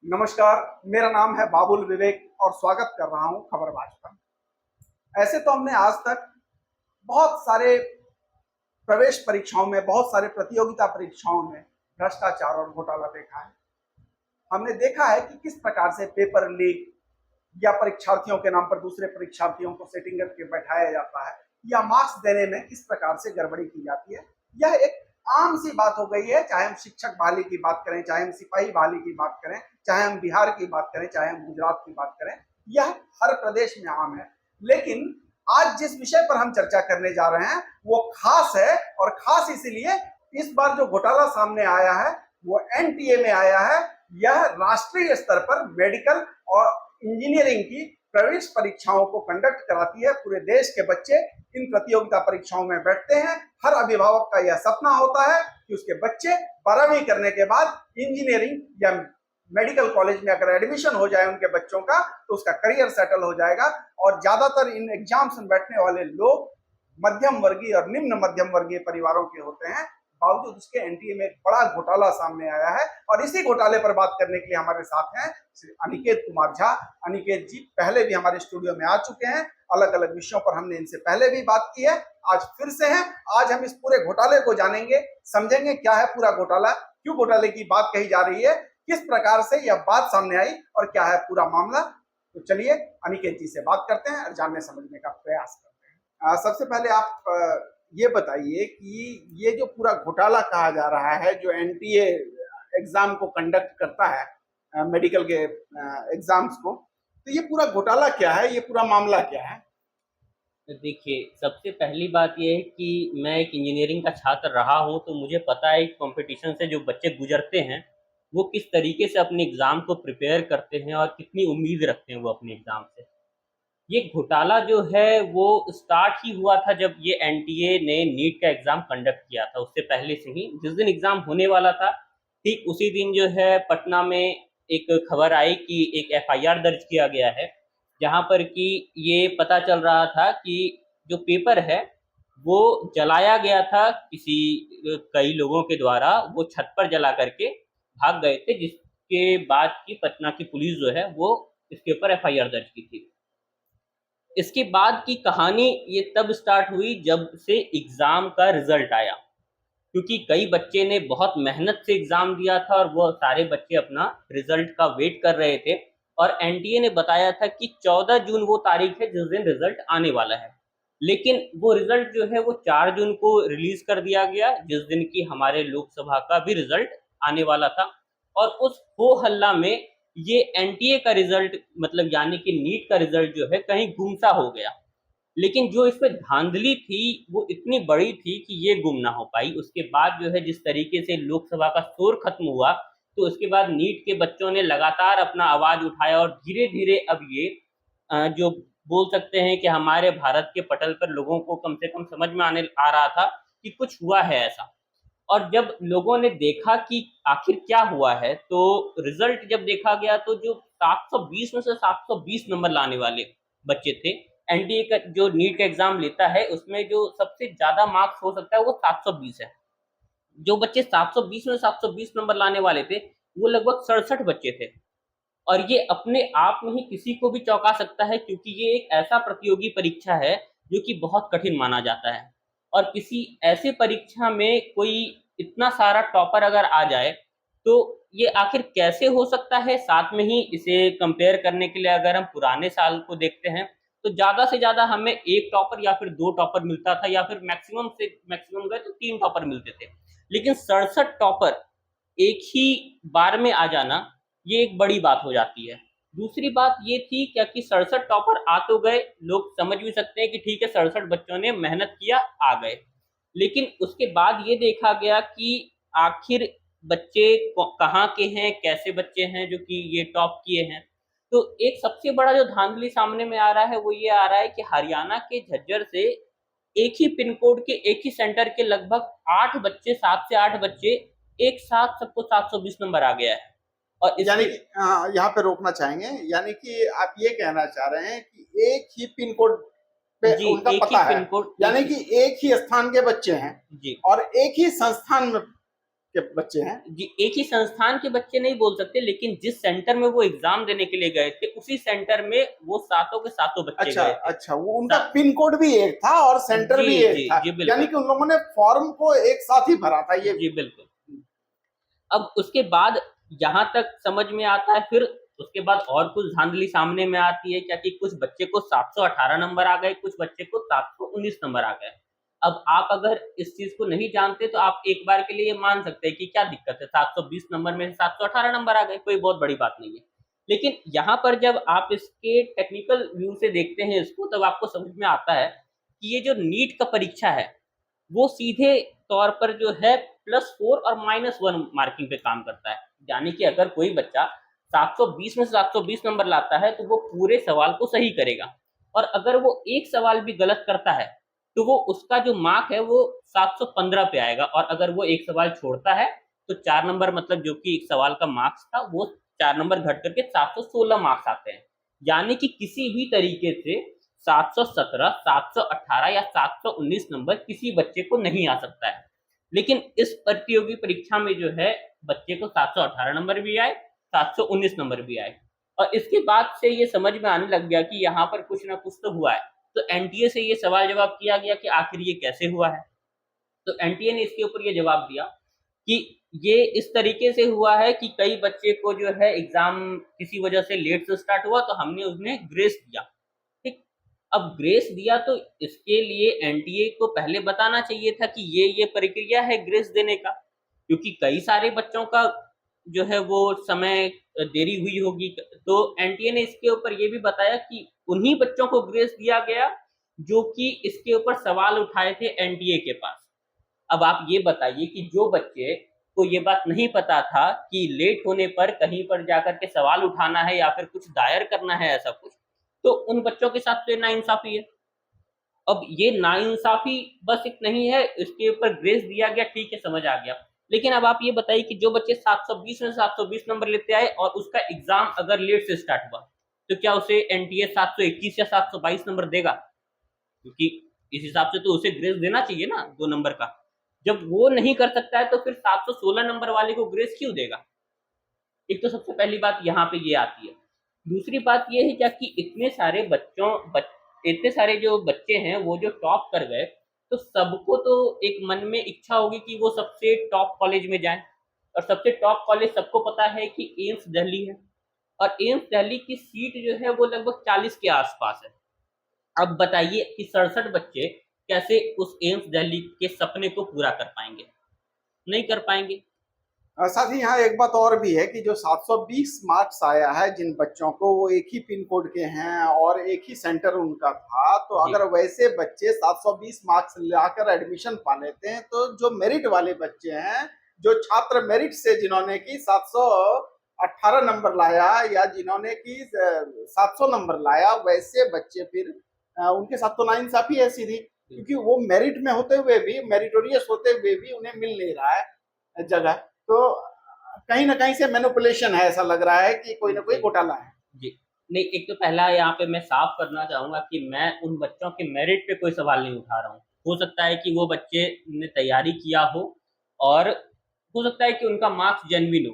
नमस्कार, मेरा नाम है बाबुल विवेक और स्वागत कर रहा हूं खबरबाज पर। ऐसे तो हमने आज तक बहुत सारे प्रवेश परीक्षाओं में, बहुत सारे प्रतियोगिता परीक्षाओं में भ्रष्टाचार और घोटाला देखा है। हमने देखा है कि किस प्रकार से पेपर लीक या परीक्षार्थियों के नाम पर दूसरे परीक्षार्थियों को सेटिंग करके बैठाया जाता है या मार्क्स देने में किस प्रकार से गड़बड़ी की जाती है। यह एक आम सी बात हो गई है, चाहे हम शिक्षक बहाली की बात करें, चाहे हम सिपाही बहाली की बात करें, चाहे हम बिहार की बात करें, चाहे हम गुजरात की बात करें, यह हर प्रदेश में आम है। लेकिन आज जिस विषय पर हम चर्चा करने जा रहे हैं वो खास है, और खास इसलिए इस बार जो घोटाला सामने आया है वो एनटीए में आया है। यह राष्ट्रीय स्तर पर मेडिकल और इंजीनियरिंग की प्रवेश परीक्षाओं को कंडक्ट कराती है। पूरे देश के बच्चे इन प्रतियोगिता परीक्षाओं में बैठते हैं। हर अभिभावक का यह सपना होता है कि उसके बच्चे 12वीं करने के बाद इंजीनियरिंग या मेडिकल कॉलेज में अगर एडमिशन हो जाए उनके बच्चों का, तो उसका करियर सेटल हो जाएगा। और ज्यादातर इन एग्जाम्स में बैठने वाले लोग मध्यम वर्गीय और निम्न मध्यम वर्गीय परिवारों के होते हैं। बावजूद उसके एनटीए में एक बड़ा घोटाला सामने आया है, और इसी घोटाले पर बात करने के लिए हमारे साथ हैं श्री अनिकेत कुमार झा। अनिकेत जी पहले भी हमारे स्टूडियो में आ चुके हैं, अलग अलग विषयों पर हमने इनसे पहले भी बात की है, आज फिर से हैं। आज हम इस पूरे घोटाले को जानेंगे, समझेंगे क्या है पूरा घोटाला, क्यों घोटाले की बात कही जा रही है, किस प्रकार से यह बात सामने आई और क्या है पूरा मामला। तो चलिए अनिकेत जी से बात करते हैं और जानने समझने का प्रयास करते हैं। सबसे पहले आप ये बताइए कि ये जो पूरा घोटाला कहा जा रहा है, जो एनटीए एग्जाम को कंडक्ट करता है, मेडिकल के एग्जाम्स को, तो ये पूरा घोटाला क्या है, ये पूरा मामला क्या है? देखिए, सबसे पहली बात ये है कि मैं एक इंजीनियरिंग का छात्र रहा हूँ, तो मुझे पता है कंपटीशन से जो बच्चे गुजरते हैं, वो किस तरीके से अपने एग्ज़ाम को प्रिपेयर करते हैं और कितनी उम्मीद रखते हैं वो अपने एग्ज़ाम से। ये घोटाला जो है, वो स्टार्ट ही हुआ था जब ये एनटीए ने नीट का एग्ज़ाम कंडक्ट किया था। उससे पहले से ही जिस दिन एग्ज़ाम होने वाला था, ठीक उसी दिन जो है पटना में एक खबर आई कि एक एफआईआर दर्ज किया गया है, जहाँ पर कि ये पता चल रहा था कि जो पेपर है, वो जलाया गया था कई लोगों के द्वारा। वो छत पर जला करके भाग गए थे, जिसके बाद की पटना की पुलिस जो है, वो इसके ऊपर एफआईआर दर्ज की थी। इसके बाद की कहानी ये तब स्टार्ट हुई जब से एग्ज़ाम का रिज़ल्ट आया, क्योंकि कई बच्चे ने बहुत मेहनत से एग्ज़ाम दिया था और वो सारे बच्चे अपना रिज़ल्ट का वेट कर रहे थे। और एनटीए ने बताया था कि 14 जून वो तारीख है जिस दिन रिज़ल्ट आने वाला है। लेकिन वो रिज़ल्ट जो है वो 4 जून को रिलीज़ कर दिया गया, जिस दिन की हमारे लोकसभा का भी रिज़ल्ट आने वाला था। और उस हो हल्ला में ये एनटीए का रिज़ल्ट, मतलब यानी कि नीट का रिज़ल्ट जो है, कहीं गुमसा हो गया। लेकिन जो इसमें धांधली थी वो इतनी बड़ी थी कि ये गुम ना हो पाई। उसके बाद जो है जिस तरीके से लोकसभा का शोर खत्म हुआ, तो उसके बाद नीट के बच्चों ने लगातार अपना आवाज़ उठाया और धीरे-धीरे अब ये जो बोल सकते हैं कि हमारे भारत के पटल पर लोगों को कम से कम समझ में आने आ रहा था कि कुछ हुआ है ऐसा। और जब लोगों ने देखा कि आखिर क्या हुआ है, तो रिज़ल्ट जब देखा गया, तो जो 720 में से 720 नंबर लाने वाले बच्चे थे, एनडीए का जो नीट का एग्ज़ाम लेता है, उसमें जो सबसे ज़्यादा मार्क्स हो सकता है वो 720 है। जो बच्चे 720 में 720 नंबर लाने वाले थे, वो लगभग 67 बच्चे थे। और ये अपने आप में ही किसी को भी चौंका सकता है, क्योंकि ये एक ऐसा प्रतियोगी परीक्षा है जो कि बहुत कठिन माना जाता है। और किसी ऐसे परीक्षा में कोई इतना सारा टॉपर अगर आ जाए, तो ये आखिर कैसे हो सकता है? साथ में ही इसे कंपेयर करने के लिए अगर हम पुराने साल को देखते हैं, तो ज़्यादा से ज़्यादा हमें 1 टॉपर या फिर 2 टॉपर मिलता था, या फिर मैक्सिमम से मैक्सिमम गए तो 3 टॉपर मिलते थे। लेकिन 67 टॉपर एक ही बार में आ जाना, ये एक बड़ी बात हो जाती है। दूसरी बात ये थी क्या कि 67 टॉपर आ तो गए, लोग समझ भी सकते हैं कि ठीक है 67 बच्चों ने मेहनत किया, आ गए। लेकिन उसके बाद ये देखा गया कि आखिर बच्चे कहाँ के हैं, कैसे बच्चे हैं जो कि ये टॉप किए हैं। तो एक सबसे बड़ा जो धांधली सामने में आ रहा है वो ये आ रहा है कि हरियाणा के झज्जर से एक ही पिन कोड के, एक ही सेंटर के लगभग 8 बच्चे, 7 से 8 बच्चे एक साथ सबको 720 नंबर आ गया है। और यानी इसके कि यहाँ पे रोकना चाहेंगे, यानी कि आप ये कहना चाह रहे हैं कि एक ही पिन कोड पे जी, उनका एक ही पता है, पिन कोड, एक यानी ही। कि एक ही स्थान के बच्चे हैं जी, और एक ही संस्थान में के बच्चे हैं? जी, एक ही संस्थान के बच्चे नहीं बोल सकते, लेकिन जिस सेंटर में वो एग्ज़ाम देने के लिए गए थे, उसी सेंटर में वो सातों के सातों बच्चे अच्छा, गए थे। अच्छा, वो उनका सा पिन कोड भी एक था और सेंटर जी, भी एक जी, था, जी, यानी बिल्कुल। कि उन लोगों ने फॉर्म को एक साथ ही भरा था ये। जी, बिल्कुल। अब उसके बाद जहाँ तक समझ में आता है, फिर उसके बाद और कुछ धांधली सामने में आती है क्या कि कुछ बच्चे को 718 नंबर आ गए, कुछ बच्चे को 719 नंबर आ गए। अब आप अगर इस चीज़ को नहीं जानते तो आप एक बार के लिए ये मान सकते हैं कि क्या दिक्कत है, 720 नंबर में से 718 नंबर आ गए, कोई बहुत बड़ी बात नहीं है। लेकिन यहाँ पर जब आप इसके टेक्निकल व्यू से देखते हैं इसको, तब आपको समझ में आता है कि ये जो नीट का परीक्षा है, वो सीधे तौर पर जो है +4 और -1 मार्किंग पे काम करता है। यानी कि अगर कोई बच्चा 720 में से 720 नंबर लाता है, तो वो पूरे सवाल को सही करेगा और अगर वो एक सवाल भी गलत करता है, तो वो उसका जो मार्क है वो 715 पे आएगा और अगर वो एक सवाल छोड़ता है, तो 4 नंबर मतलब जो कि एक सवाल का मार्क्स था, वो 4 नंबर घट करके 716 मार्क्स आते हैं। यानी कि किसी भी तरीके से 717, 718 या 719 नंबर किसी बच्चे को नहीं आ सकता है। लेकिन इस प्रतियोगी परीक्षा में जो है बच्चे को 718 नंबर भी आए, 719 नंबर भी आए और इसके बाद से ये समझ में आने लग गया कि यहाँ पर कुछ ना कुछ तो हुआ है। तो एनटीए से ये सवाल जवाब किया गया कि आखिर ये कैसे हुआ है? तो एनटीए ने इसके ऊपर ये जवाब दिया कि ये इस तरीके से हुआ है कि कई बच्चे को जो है एग्ज़ाम किसी वजह से लेट से स्टार्ट हुआ तो हमने उन्हें ग्रेस दिया। ठीक, अब ग्रेस दिया तो इसके लिए एनटीए को पहले बताना चाहिए था कि ये प्रक्रिया है ग्रेस देने का, क्योंकि कई सारे बच्चों का जो है वो समय देरी हुई होगी। तो एनटीए ने इसके ऊपर ये भी बताया कि उन्हीं बच्चों को ग्रेस दिया गया जो कि इसके ऊपर सवाल उठाए थे एनटीए के पास। अब आप ये बताइए कि जो बच्चे को ये बात नहीं पता था कि लेट होने पर कहीं पर जाकर के सवाल उठाना है या फिर कुछ दायर करना है ऐसा कुछ, तो उन बच्चों के साथ तो ये नाइंसाफ़ी है। अब ये नाइंसाफ़ी बस एक नहीं है, इसके ऊपर ग्रेस दिया गया, ठीक है, समझ आ गया। लेकिन अब आप ये बताइए कि जो बच्चे 720 में 720 नंबर लेते आए और उसका एग्ज़ाम अगर लेट से स्टार्ट हुआ, तो क्या उसे एनटीए 721 या 722 नंबर देगा? क्योंकि इस हिसाब से तो उसे ग्रेस देना चाहिए ना 2 नंबर का। जब वो नहीं कर सकता है तो फिर 716 नंबर वाले को ग्रेस क्यों देगा? एक तो सबसे पहली बात यहाँ पे ये आती है। दूसरी बात ये है क्या कि इतने सारे जो बच्चे हैं वो जो टॉप कर गए, तो सबको तो एक मन में इच्छा होगी कि वो सबसे टॉप कॉलेज में जाएँ और सबसे टॉप कॉलेज सबको पता है कि एम्स दिल्ली है और एम्स दिल्ली की सीट जो है वो लगभग 40 के आस-पास है। अब बताइए कि 67 बच्चे कैसे उस एम्स दिल्ली के सपने को पूरा कर पाएँगे? नहीं कर पाएँगे। साथ ही यहाँ एक बात और भी है कि जो 720 मार्क्स आया है जिन बच्चों को, वो एक ही पिन कोड के हैं और एक ही सेंटर उनका था, तो जी, अगर वैसे बच्चे 720 मार्क्स लाकर एडमिशन पा लेते हैं, तो जो मेरिट वाले बच्चे हैं, जो छात्र मेरिट से जिन्होंने की 718 नंबर लाया या जिन्होंने की 700 नंबर लाया, वैसे बच्चे फिर उनके साथ तो नाइंसाफी है सीधी, क्योंकि वो मेरिट में होते हुए भी, मेरिटोरियस होते हुए भी उन्हें मिल नहीं रहा है जगह। तो कहीं न कहीं से मैनिपुलेशन है, ऐसा लग रहा है कि कोई न कोई जी, घोटाला है। जी। नहीं, एक तो पहला यहाँ पे मैं साफ करना चाहूँगा कि मैं उन बच्चों के मेरिट पे कोई सवाल नहीं उठा रहा हूँ। हो सकता है कि वो बच्चे ने तैयारी किया हो और हो सकता है कि उनका मार्क्स जेन्युइन हो।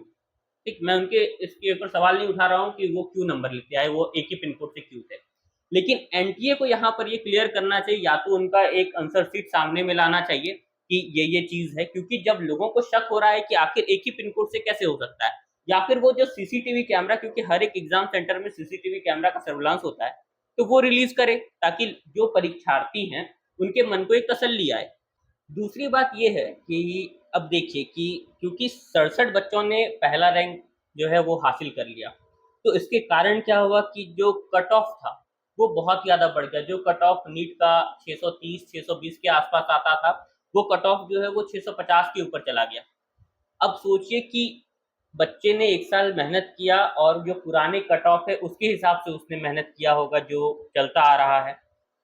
ठीक, मैं उनके इसके ऊपर सवाल नहीं उठा रहा हूँ कि वो क्यों नंबर लेके आए, वो एक ही पिन कोड से क्यों थे। लेकिन एनटीए को यहाँ पर ये क्लियर करना चाहिए, या तो उनका एक आंसर शीट सामने में लाना चाहिए कि ये चीज़ है, क्योंकि जब लोगों को शक हो रहा है कि आखिर एक ही पिन कोड से कैसे हो सकता है, या फिर वो जो सीसीटीवी कैमरा, क्योंकि हर एक एग्ज़ाम सेंटर में सीसीटीवी कैमरा का सर्विलांस होता है, तो वो रिलीज़ करे ताकि जो परीक्षार्थी हैं, उनके मन को एक तसल्ली आए। दूसरी बात ये है कि अब देखिए कि क्योंकि 67 बच्चों ने पहला रैंक जो है वो हासिल कर लिया, तो इसके कारण क्या हुआ कि जो कट ऑफ था, वो बहुत ज़्यादा बढ़ गया। जो कट ऑफ नीट का 630, 620 के आस-पास आता था, वो कट ऑफ जो है वो 650 के ऊपर चला गया। अब सोचिए कि बच्चे ने 1 साल मेहनत किया और जो पुराने कट ऑफ है उसके हिसाब से उसने मेहनत किया होगा जो चलता आ रहा है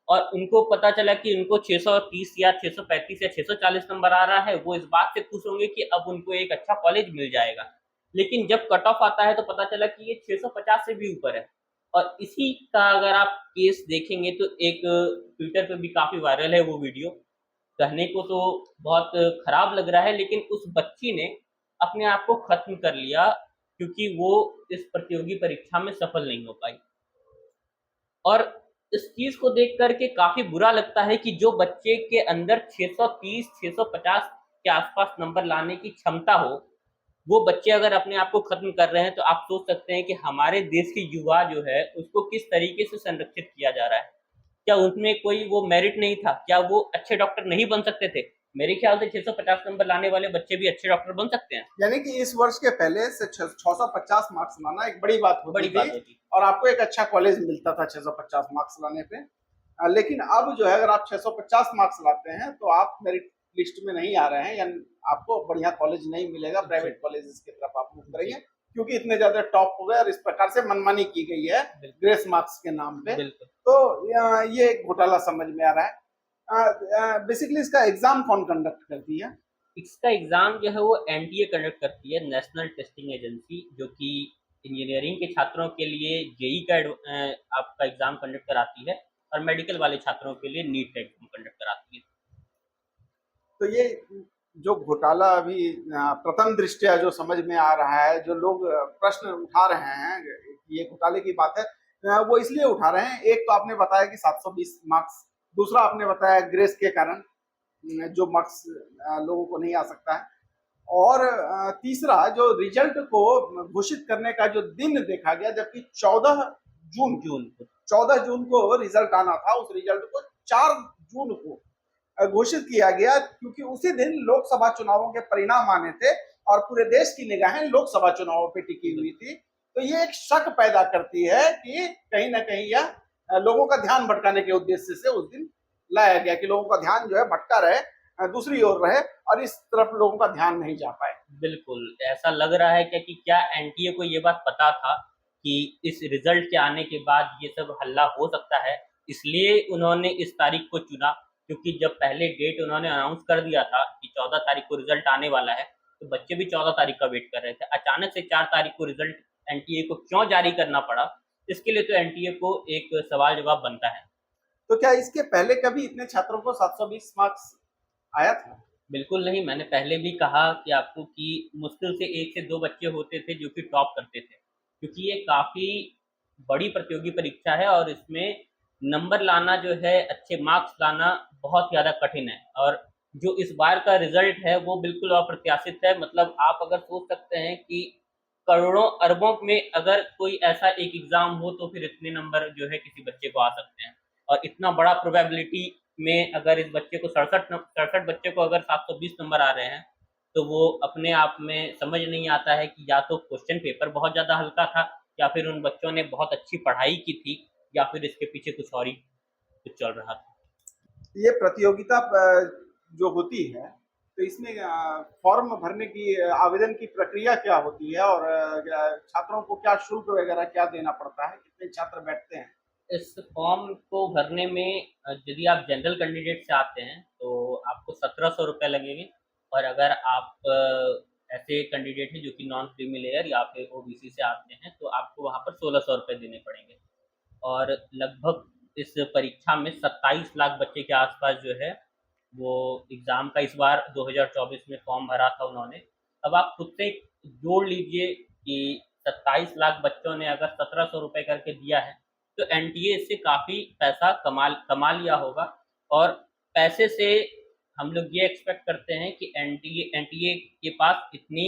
और उनको पता चला कि उनको 630 या 635 या 640 नंबर आ रहा है, वो इस बात से खुश होंगे कि अब उनको एक अच्छा कॉलेज मिल जाएगा। लेकिन जब कट ऑफ आता है तो पता चला कि ये 650 से भी ऊपर है और इसी का अगर आप केस देखेंगे तो एक ट्विटर पे भी काफ़ी वायरल है वो वीडियो। कहने को तो बहुत खराब लग रहा है, लेकिन उस बच्ची ने अपने आप को खत्म कर लिया क्योंकि वो इस प्रतियोगी परीक्षा में सफल नहीं हो पाई। और इस चीज़ को देख कर के काफ़ी बुरा लगता है कि जो बच्चे के अंदर 630, 650 के आसपास नंबर लाने की क्षमता हो, वो बच्चे अगर अपने आप को खत्म कर रहे हैं, तो आप सोच सकते हैं कि हमारे देश के युवा जो है, उसको किस तरीके से संरक्षित किया जा रहा है। क्या उनमें कोई वो मेरिट नहीं था? क्या वो अच्छे डॉक्टर नहीं बन सकते थे? मेरे ख्याल से 650 नंबर लाने वाले बच्चे भी अच्छे डॉक्टर बन सकते हैं। यानी कि इस वर्ष के पहले से 650 मार्क्स लाना एक बड़ी बात होती बड़ी थी बात होती। और आपको एक अच्छा कॉलेज मिलता था 650 मार्क्स लाने पे। लेकिन अब जो है अगर आप 650 मार्क्स लाते हैं तो आप मेरिट लिस्ट में नहीं आ रहे हैं या आपको बढ़िया कॉलेज नहीं मिलेगा, प्राइवेट कॉलेजेस की तरफ आप मूव करेंगे क्योंकि इतने ज्यादा टॉप हो गए और इस प्रकार से मनमानी की गई है ग्रेस मार्क्स के नाम पे। बिल्कुल। तो ये एक घोटाला समझ में आ रहा है। बेसिकली इसका एग्जाम कौन कंडक्ट करती है? इसका एग्ज़ाम जो है वो एनटीए कंडक्ट करती है, नेशनल टेस्टिंग एजेंसी, जो कि इंजीनियरिंग के छात्रों के लिए जेईई का आपका एग्ज़ाम कंडक्ट कराती है और मेडिकल वाले छात्रों के लिए नीट का एग्ज़ाम कंडक्ट कराती है। तो ये जो घोटाला अभी प्रथम दृष्टया जो समझ में आ रहा है, जो लोग प्रश्न उठा रहे हैं, ये घोटाले की बात है, वो इसलिए उठा रहे हैं। एक तो आपने बताया कि 720 मार्क्स, दूसरा आपने बताया ग्रेस के कारण जो मार्क्स लोगों को नहीं आ सकता है, और तीसरा जो रिजल्ट को घोषित करने का जो दिन देखा गया, जबकि 14 जून जून को 14 जून को रिजल्ट आना था, उस रिजल्ट को 4 जून को घोषित किया गया क्योंकि उसी दिन लोकसभा चुनावों के परिणाम आने थे और पूरे देश की निगाहें लोकसभा चुनावों पे टिकी हुई थी। तो ये एक शक पैदा करती है कि कहीं ना कहीं यह लोगों का ध्यान भटकाने के उद्देश्य से उस दिन लाया गया कि लोगों का ध्यान जो है भटका रहे, दूसरी ओर रहे और इस तरफ लोगों का ध्यान नहीं जा पाए। बिल्कुल, ऐसा लग रहा है कि क्या एनटीए को ये बात पता था कि इस रिजल्ट के आने के बाद ये सब हल्ला हो सकता है, इसलिए उन्होंने इस तारीख को चुना। क्योंकि जब पहले डेट उन्होंने अनाउंस कर दिया था कि 14 तारीख को रिजल्ट आने वाला है, तो बच्चे भी 14 तारीख का वेट कर रहे थे। अचानक से 4 तारीख को रिजल्ट एनटीए को क्यों जारी करना पड़ा, इसके लिए तो एनटीए को एक सवाल जवाब बनता है। तो क्या इसके पहले कभी इतने छात्रों को 720 मार्क्स आया था? बिल्कुल नहीं, मैंने पहले भी कहा कि आपको कि मुश्किल से 1 से 2 बच्चे होते थे जो कि टॉप करते थे। क्योंकि ये काफ़ी बड़ी प्रतियोगी परीक्षा है और इसमें नंबर लाना जो है, अच्छे मार्क्स लाना बहुत ज़्यादा कठिन है। और जो इस बार का रिज़ल्ट है वो बिल्कुल अप्रत्याशित है। मतलब आप अगर सोच सकते हैं कि करोड़ों अरबों में अगर कोई ऐसा एक एग्ज़ाम हो तो फिर इतने नंबर जो है किसी बच्चे को आ सकते हैं। और इतना बड़ा प्रोबेबिलिटी में अगर इस बच्चे को 67 बच्चे को अगर 720 नंबर आ रहे हैं, तो वो अपने आप में समझ नहीं आता है कि या तो क्वेश्चन पेपर बहुत ज़्यादा हल्का था या फिर उन बच्चों ने बहुत अच्छी पढ़ाई की थी या फिर इसके पीछे कुछ और ही कुछ चल रहा था। ये प्रतियोगिता जो होती है तो इसमें फॉर्म भरने की आवेदन की प्रक्रिया क्या होती है और छात्रों को क्या शुल्क वगैरह क्या देना पड़ता है, कितने छात्र बैठते हैं? इस फॉर्म को भरने में यदि आप जनरल कैंडिडेट से आते हैं तो आपको 1700 रुपये लगेंगे। और अगर आप ऐसे कैंडिडेट हैं जो कि नॉन क्रीमी लेयर या फिर ओबीसी से आते हैं तो आपको वहाँ पर 1600 रुपये देने पड़ेंगे। और लगभग इस परीक्षा में 27 लाख बच्चे के आसपास जो है वो एग्ज़ाम का इस बार 2024 में फॉर्म भरा था उन्होंने। अब आप खुद से जोड़ लीजिए कि 27 लाख बच्चों ने अगर 1700 रुपये करके दिया है, तो एनटीए इससे काफ़ी पैसा कमा लिया होगा। और पैसे से हम लोग ये एक्सपेक्ट करते हैं कि एनटीए के पास इतनी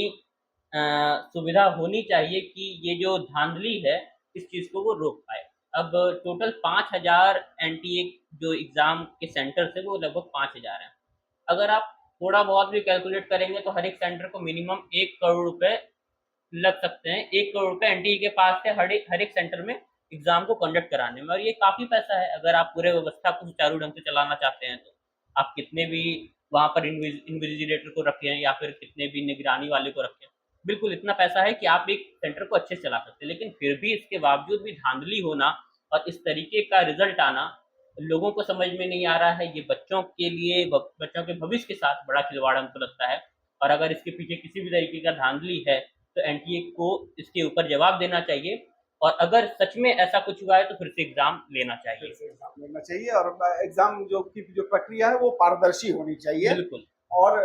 सुविधा होनी चाहिए कि ये जो धांधली है, इस चीज़ को वो रोक पाए। अब टोटल 5000 एनटीए जो एग्ज़ाम के सेंटर्स हैं, वो लगभग 5000 हैं। अगर आप थोड़ा बहुत भी कैलकुलेट करेंगे तो हर एक सेंटर को मिनिमम 1 करोड़ रुपए लग सकते हैं। 1 करोड़ रुपए एनटीए के पास है हर एक सेंटर में एग्ज़ाम को कंडक्ट कराने में, और ये काफ़ी पैसा है अगर आप पूरे व्यवस्था को सुचारू ढंग से चलाना चाहते हैं तो। आप कितने भी वहाँ पर इन्विजिलेटर को रखें या फिर कितने भी निगरानी वाले को रखें, बिल्कुल इतना पैसा है कि आप एक सेंटर को अच्छे से चला सकते हैं। लेकिन फिर भी इसके बावजूद भी धांधली होना और इस तरीके का रिज़ल्ट आना लोगों को समझ में नहीं आ रहा है। ये बच्चों के लिए बच्चों के भविष्य के साथ बड़ा खिलवाड़ हमको लगता है। और अगर इसके पीछे किसी भी तरीके का धांधली है तो एनटीए को इसके ऊपर जवाब देना चाहिए और अगर सच में ऐसा कुछ हुआ है तो फिर से एग्जाम लेना फिर चाहिए। से एग्जाम लेना चाहिए और एग्जाम जो प्रक्रिया है वो पारदर्शी होनी चाहिए। बिल्कुल। और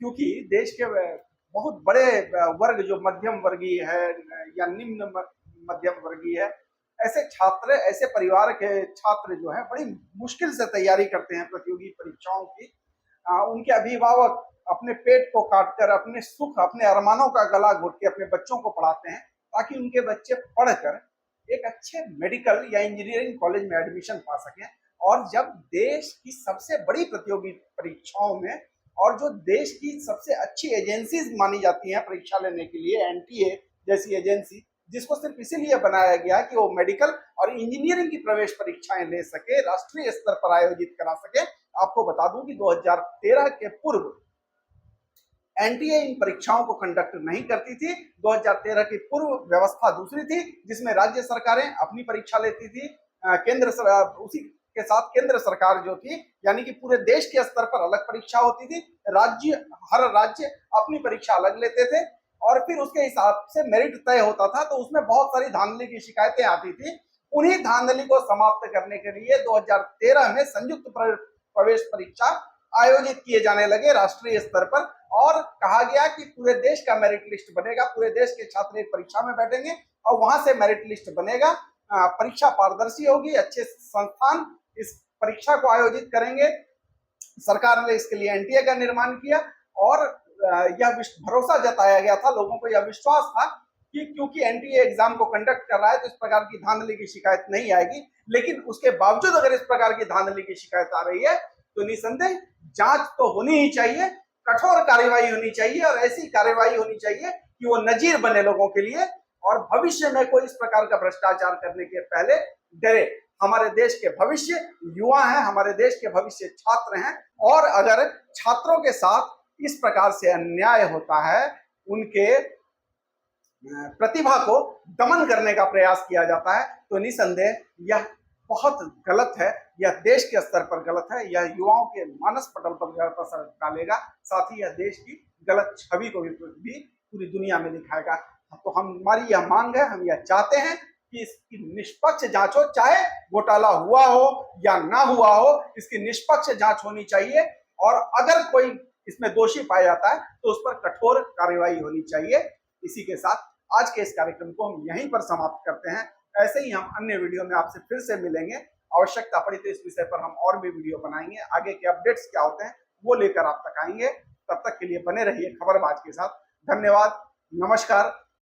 क्योंकि देश के बहुत बड़े वर्ग जो मध्यम वर्गीय है या निम्न मध्यम वर्गीय है, ऐसे छात्र, ऐसे परिवार के छात्र जो है बड़ी मुश्किल से तैयारी करते हैं प्रतियोगी परीक्षाओं की। उनके अभिभावक अपने पेट को काटकर, अपने सुख, अपने अरमानों का गला घोट के अपने बच्चों को पढ़ाते हैं ताकि उनके बच्चे पढ़कर एक अच्छे मेडिकल या इंजीनियरिंग कॉलेज में एडमिशन पा सकें। और जब देश की सबसे बड़ी प्रतियोगी परीक्षाओं में और जो देश की सबसे अच्छी एजेंसीज मानी जाती हैं परीक्षा लेने के लिए, एनटीए जैसी एजेंसी, जिसको सिर्फ इसीलिए बनाया गया कि वो मेडिकल और इंजीनियरिंग की प्रवेश परीक्षाएं ले सके, राष्ट्रीय स्तर पर आयोजित करा सके। आपको बता दूं कि 2013 के पूर्व एनटीए इन परीक्षाओं को कंडक्ट नहीं करती थी। 2013 की पूर्व व्यवस्था दूसरी थी, जिसमें राज्य सरकारें अपनी परीक्षा लेती थी। उसी के साथ केंद्र सरकार जो थी, यानी कि पूरे देश के स्तर पर अलग परीक्षा होती थी। हर राज्य अपनी परीक्षा अलग लेते थे और फिर उसके हिसाब से मेरिट तय होता था। तो उसमें बहुत सारी धांधली की शिकायतें आती थी। उन्हीं धांधली को समाप्त करने के लिए 2013 में संयुक्त प्रवेश परीक्षा आयोजित किए जाने लगे राष्ट्रीय स्तर पर, और कहा गया कि पूरे देश का मेरिट लिस्ट बनेगा, पूरे देश के छात्र एक परीक्षा में बैठेंगे और वहां से मेरिट लिस्ट बनेगा। परीक्षा पारदर्शी होगी, अच्छे संस्थान इस परीक्षा को आयोजित करेंगे। सरकार ने इसके लिए एनटीए का निर्माण किया और यह भरोसा जताया गया था, लोगों को यह विश्वास था कि क्योंकि एनटीए एग्जाम को कंडक्ट कर रहा है तो इस प्रकार की धांधली की शिकायत नहीं आएगी। लेकिन उसके बावजूद अगर इस प्रकार की धांधली की शिकायत आ रही है तो निसंदेह जांच तो होनी ही चाहिए, कठोर कार्यवाही होनी चाहिए और ऐसी कार्यवाही होनी चाहिए कि वो नजीर बने लोगों के लिए और भविष्य में कोई इस प्रकार का भ्रष्टाचार करने के पहले डरे। हमारे देश के भविष्य युवा हैं, हमारे देश के भविष्य छात्र हैं, और अगर छात्रों के साथ इस प्रकार से अन्याय होता है, उनके प्रतिभा को दमन करने का प्रयास किया जाता है, तो निसंदेह यह बहुत गलत है। यह देश के स्तर पर गलत है, यह युवाओं के मानस पटल पर गलत असर डालेगा, साथ ही यह देश की गलत छवि को भी पूरी दुनिया में दिखाएगा। तो हमारी यह मांग है, हम यह चाहते हैं कि इसकी निष्पक्ष जांच हो, चाहे घोटाला हुआ हो या ना हुआ हो, इसकी निष्पक्ष जांच होनी चाहिए और अगर कोई इसमें दोषी पाया जाता है तो उस पर कठोर कार्यवाही होनी चाहिए। इसी के साथ आज के इस कार्यक्रम को हम यहीं पर समाप्त करते हैं। ऐसे ही हम अन्य वीडियो में आपसे फिर से मिलेंगे। आवश्यकता पड़ी तो इस विषय पर हम और भी वीडियो बनाएंगे, आगे के अपडेट्स क्या होते हैं वो लेकर आप तक आएंगे। तब तक के लिए बने रहिए खबरबाज के साथ। धन्यवाद, नमस्कार।